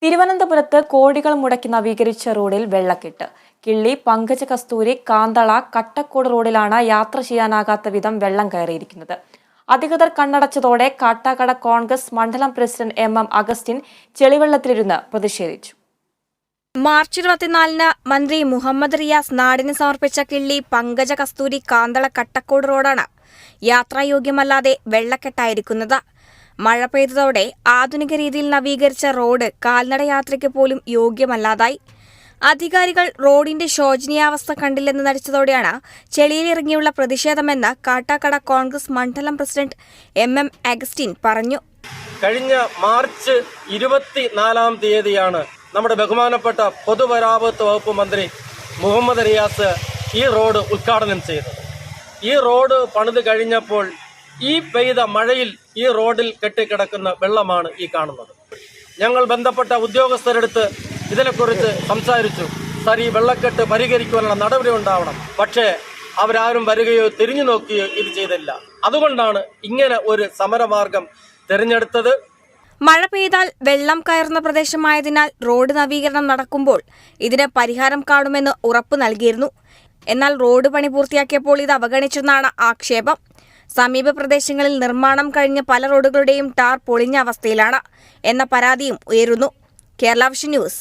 തിരുവനന്തപുരത്ത് കോടികൾ മുടക്കി നവീകരിച്ച റോഡിൽ വെള്ളക്കെട്ട്. കിള്ളി, പങ്കജ കസ്തൂരി, കാന്തള, കട്ടക്കോട് റോഡിലാണ് യാത്ര ചെയ്യാനാകാത്ത വിധം വെള്ളം കയറിയിരിക്കുന്നത്. അധികൃതർ കണ്ണടച്ചതോടെ കാട്ടാക്കട കോൺഗ്രസ് മണ്ഡലം പ്രസിഡന്റ് എം അഗസ്റ്റിൻ ചെളിവെള്ളത്തിലിരുന്ന് പ്രതിഷേധിച്ചു. മാർച്ച് 24-ന് മന്ത്രി മുഹമ്മദ് റിയാസ് നാടിന് സമർപ്പിച്ച കിള്ളി, പങ്കജ കസ്തൂരി, കാന്തള, കട്ടക്കോട് റോഡാണ് യാത്രായോഗ്യമല്ലാതെ വെള്ളക്കെട്ടായിരിക്കുന്നത്. മഴ പെയ്തതോടെ ആധുനിക രീതിയിൽ നവീകരിച്ച റോഡ് കാൽനട യാത്രയ്ക്ക് പോലും യോഗ്യമല്ലാതായി. അധികാരികൾ റോഡിന്റെ ശോചനീയാവസ്ഥ കണ്ടില്ലെന്ന് നടിച്ചതോടെയാണ് ചെളിയിലിറങ്ങിയുള്ള പ്രതിഷേധമെന്ന് കാട്ടാക്കട കോൺഗ്രസ് മണ്ഡലം പ്രസിഡന്റ് എം അഗസ്റ്റിൻ പറഞ്ഞു. കഴിഞ്ഞ മാർച്ച് 24-ാം തീയതിയാണ് നമ്മുടെ ബഹുമാനപ്പെട്ട പൊതുമരാമത്ത് വകുപ്പ് മന്ത്രി മുഹമ്മദ് റിയാസ് ഈ റോഡ് ഉദ്ഘാടനം ചെയ്തത്. ഈ റോഡ് പണിത് കഴിഞ്ഞപ്പോൾ ഈ പെയ്ത മഴയിൽ ഈ റോഡിൽ കെട്ടിക്കിടക്കുന്ന വെള്ളമാണ് ഈ കാണുന്നത്. ഞങ്ങൾ ബന്ധപ്പെട്ട ഉദ്യോഗസ്ഥരെടുത്ത് ഇതിനെക്കുറിച്ച് സംസാരിച്ചു. സർ, ഈ വെള്ളക്കെട്ട് പരിഹരിക്കുവാനുള്ള നടപടി ഉണ്ടാവണം. പക്ഷേ അവരാരും വരികയോ തിരിഞ്ഞു നോക്കുകയോ ഇത് ചെയ്തില്ല. അതുകൊണ്ടാണ് ഇങ്ങനെ ഒരു സമരമാർഗം തിരഞ്ഞെടുത്തത്. മഴ പെയ്താൽ വെള്ളം കയറുന്ന പ്രദേശമായതിനാൽ റോഡ് നവീകരണം നടക്കുമ്പോൾ ഇതിന് പരിഹാരം കാണുമെന്ന് ഉറപ്പ് നൽകിയിരുന്നു. എന്നാൽ റോഡ് പണി പൂർത്തിയാക്കിയപ്പോൾ ഇത് അവഗണിച്ചെന്നാണ് ആക്ഷേപം. സമീപ പ്രദേശങ്ങളിൽ നിർമ്മാണം കഴിഞ്ഞ പല റോഡുകളുടെയും ടാർ പൊളിഞ്ഞ അവസ്ഥയിലാണ് എന്ന പരാതിയും ഉയരുന്നു. Kerala vision news.